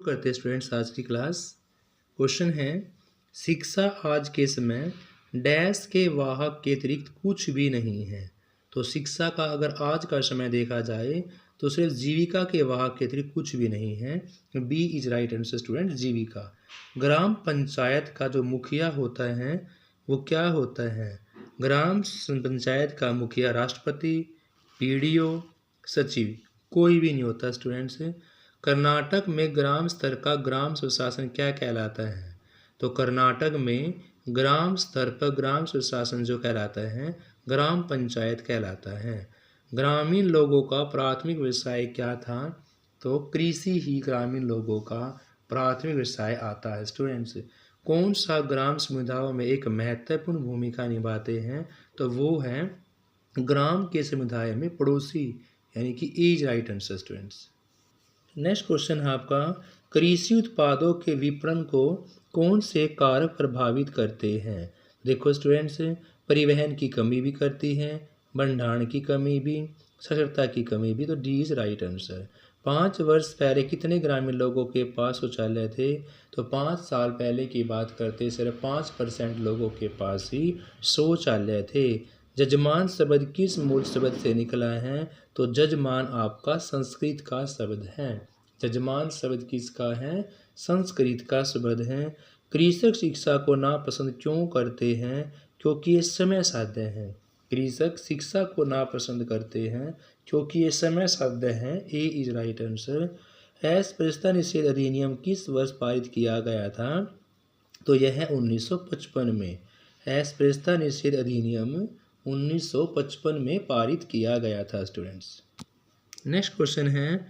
करते हैं स्टूडेंट्स आज की क्लास। क्वेश्चन है, शिक्षा आज के समय डैश के वाहक के अतिरिक्त कुछ भी नहीं है। तो शिक्षा का अगर आज का समय देखा जाए तो सिर्फ जीविका के वाहक के अतिरिक्त कुछ भी नहीं है। B is right answer student, Jeevika. ग्राम पंचायत का जो मुखिया होता है वो क्या होता है? ग्राम पंचायत का मुखिया राष्ट्रपति, पीडीओ, सचिव, कोई भी नहीं होता स्टूडेंट्स। कर्नाटक में ग्राम स्तर का ग्राम स्वशासन क्या कहलाता है? तो कर्नाटक में ग्राम स्तर पर ग्राम स्वशासन जो कहलाता है ग्राम पंचायत कहलाता है। ग्रामीण लोगों का प्राथमिक व्यवसाय क्या था? तो कृषि ही ग्रामीण लोगों का प्राथमिक व्यवसाय आता है स्टूडेंट्स। कौन सा ग्राम समुदायों में एक महत्वपूर्ण भूमिका निभाते हैं? तो वो है ग्राम के समुदाय में पड़ोसी, यानी कि is right answer students. Next question है आपका, कृषि उत्पादों के विपणन को कौन से कारक प्रभावित करते हैं? देखो स्टूडेंट्स, परिवहन की कमी भी करती है, भंडारण की कमी भी, साक्षरता की कमी भी। तो डी इज राइट आंसर। 5 वर्ष पहले कितने ग्रामीण लोगों के पास शौचालय थे? तो 5 साल पहले की बात करते सिर्फ 5% लोगों के पास ही शौचालय थे। जजमान शब्द किस मूल शब्द से निकला है? तो जजमान आपका संस्कृत का शब्द है। जजमान शब्द किसका है? संस्कृत का शब्द है। कृषक शिक्षा को नापसंद क्यों करते हैं? क्योंकि ये समय साध्य है। कृषक शिक्षा को नापसंद करते हैं क्योंकि ये समय साध्य है। ए इज राइट आंसर। अस्पृश्यता निषेध अधिनियम किस वर्ष पारित किया गया था? तो यह है 1955 में। अस्पृश्यता निषेध अधिनियम 1955 में पारित किया गया था स्टूडेंट्स। नेक्स्ट क्वेश्चन है,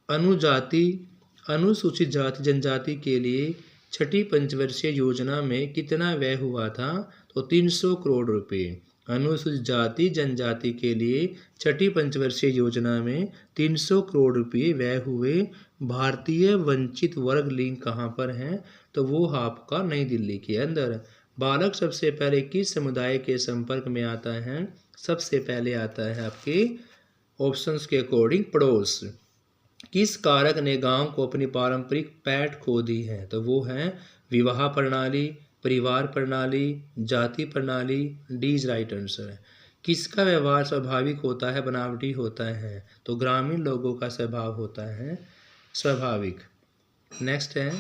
अनुजाति अनुसूचित जाति जनजाति के लिए छठी पंचवर्षीय योजना में कितना व्यय हुआ था? तो 300 करोड़ रुपए। अनुसूचित जाति जनजाति के लिए छठी पंचवर्षीय योजना में 300 करोड़ रुपये व्यय हुए। भारतीय वंचित वर्ग लिंग कहाँ पर है? तो वो आपका नई दिल्ली के अंदर। बालक सबसे पहले किस समुदाय के संपर्क में आता है? सबसे पहले आता है आपके ऑप्शंस के अकॉर्डिंग पड़ोस। किस कारक ने गांव को अपनी पारंपरिक पैठ खो दी है? तो वो है विवाह प्रणाली, परिवार प्रणाली, जाति प्रणाली। D is right answer. किसका व्यवहार स्वाभाविक होता है बनावटी होता है? तो ग्रामीण लोगों का स्वभाव होता है स्वाभाविक। नेक्स्ट है,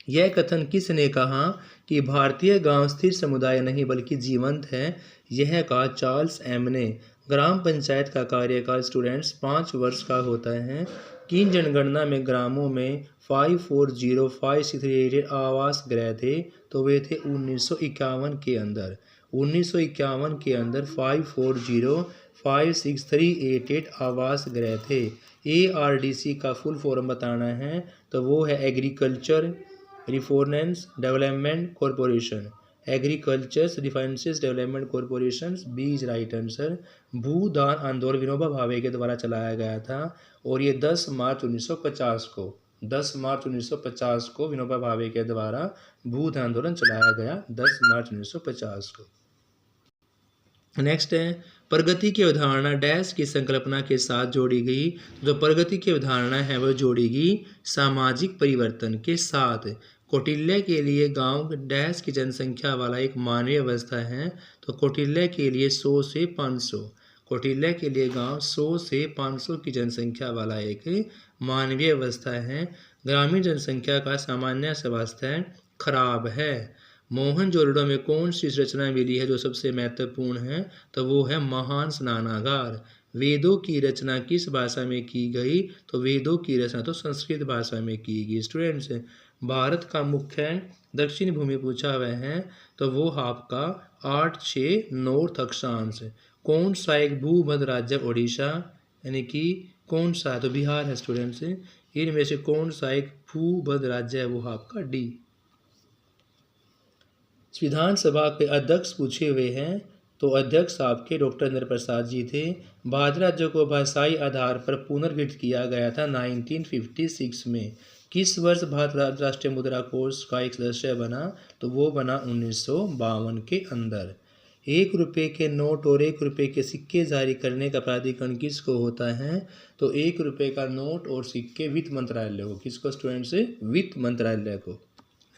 यह कथन किसने कहा कि भारतीय गांव स्थिर समुदाय नहीं बल्कि जीवंत है? यह कहा चार्ल्स एम ने। ग्राम पंचायत का कार्यकाल स्टूडेंट्स 5 वर्ष का होता है। किन जनगणना में ग्रामों में 540568 आवास गृह थे? तो वे थे 1951 के अंदर। 1951 के अंदर 54056388 आवास गृह थे। ARDC का फुल फॉर्म बताना है तो वो है agriculture refinance development corporation. Agriculture refinance development corporation. B is right answer. Bhoodan आंदोलन विनोबा भावे के द्वारा चलाया गया था और ये 10 मार्च 1950 को विनोबा भावे के द्वारा भूदान आंदोलन चलाया गया 10 मार्च 1950 को। नेक्स्ट है, प्रगति की अवधारणा डैश की संकल्पना के साथ जोड़ी गई। जो प्रगति की अवधारणा है वह जोड़ी गई सामाजिक परिवर्तन के साथ। कौटिल्य के लिए गांव डैश की जनसंख्या वाला एक मानवीय अवस्था है। तो कौटिल्य के लिए 100 से 500। कौटिल्य के लिए गांव 100 से 500 की जनसंख्या वाला एक मानवीय अवस्था है। ग्रामीण जनसंख्या का सामान्य स्वास्थ्य खराब है। मोहनजोदड़ो में कौन सी रचना मिली है जो सबसे महत्वपूर्ण है? तो वो है महान स्नानागार। वेदों की रचना किस भाषा में की गई? तो वेदों की रचना तो संस्कृत भाषा में की गई स्टूडेंट्स। भारत का मुख्य दक्षिण भूमि पूछा हुआ है तो वो आपका 8-6 नॉर्थ अक्षांश। कौन सा एक भूमध्य राज्य ओडिशा, यानी कि कौन सा? तो बिहार है स्टूडेंट्स। इनमें से कौन सा एक भूमध्य राज्य है? वो आपका डी। विधानसभा के अध्यक्ष पूछे हुए हैं तो अध्यक्ष आपके डॉक्टर नरेंद्र प्रसाद जी थे। भारत राज्य को भाषाई आधार पर पुनर्गठित किया गया था 1956 में। किस वर्ष भारत राष्ट्रीय मुद्रा कोष का एक सदस्य बना? तो वो बना 1952 के अंदर। ₹1 के नोट और ₹1 के सिक्के जारी करने का प्राधिकरण किसको होता है? तो ₹1 का नोट और सिक्के वित्त मंत्रालय को। किसको स्टूडेंट्स? वित्त मंत्रालय को।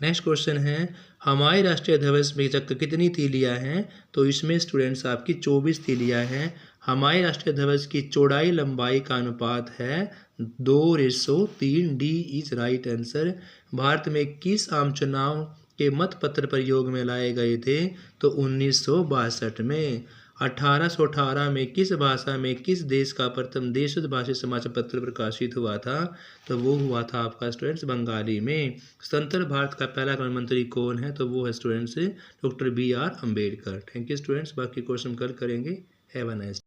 नेक्स्ट क्वेश्चन है, हमारे राष्ट्रीय ध्वज में चक्र कितनी तीलियां हैं? तो इसमें स्टूडेंट्स आपकी 24 तीलियां हैं। हमारे राष्ट्रीय ध्वज की चौड़ाई लंबाई का अनुपात है 2:3। D is right answer. Bharat में किस आम चुनाव के मतपत्र प्रयोग में लाए गए थे? तो 1962 में। 1818 में किस भाषा में किस देश का प्रथम देशज समाचार पत्र प्रकाशित हुआ था? तो वो हुआ था आपका स्टूडेंट्स बंगाली में। स्वतंत्र भारत का पहला प्रधानमंत्री कौन है? तो वो है students doctor BR Ambedkar. Thank you students, बाकी क्वेश्चन कल करेंगे। Have a nice